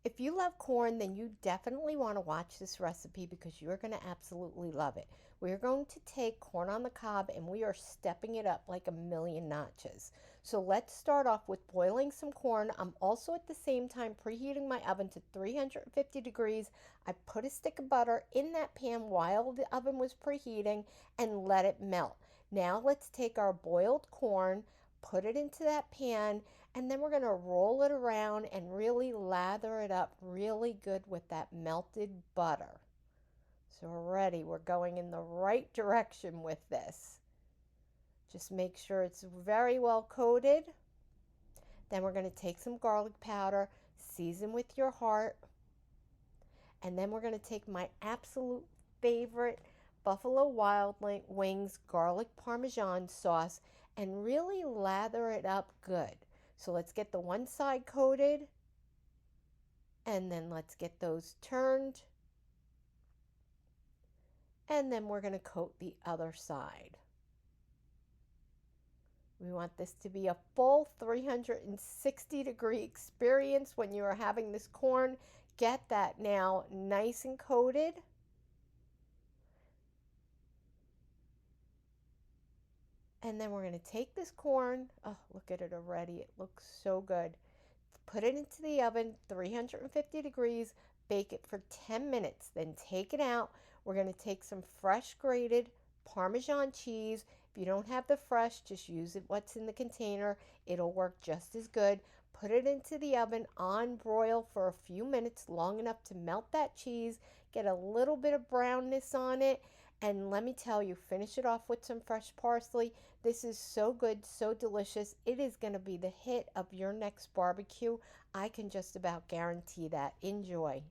If you love corn, then you definitely want to watch this recipe because you're going to absolutely love it. We're going to take corn on the cob and we are stepping it up like a million notches. So let's start off with boiling some corn. I'm also at the same time preheating my oven to 350 degrees. I put a stick of butter in that pan while the oven was preheating and let it melt. Now let's take our boiled corn, put it into that pan, and then we're going to roll it around and really lather it up really good with that melted butter. So already we're going in the right direction with this. Just make sure it's very well coated. Then we're going to take some garlic powder, season with your heart, and then we're going to take my absolute favorite Buffalo Wild Wings garlic Parmesan sauce and really lather it up good. So let's get the one side coated and then let's get those turned. And then we're going to coat the other side. We want this to be a full 360-degree experience when you are having this corn. Get that now nice and coated. And then we're going to take this corn. Oh, look at it already. It looks so good. Put it into the oven, 350 degrees. Bake it for 10 minutes. Then take it out. We're going to take some fresh grated Parmesan cheese. If you don't have the fresh, just use it what's in the container. It'll work just as good. Put it into the oven on broil for a few minutes, long enough to melt that cheese, get a little bit of brownness on it, and let me tell you, finish it off with some fresh parsley. This is so good, so delicious. It is going to be the hit of your next barbecue. I can just about guarantee that. Enjoy.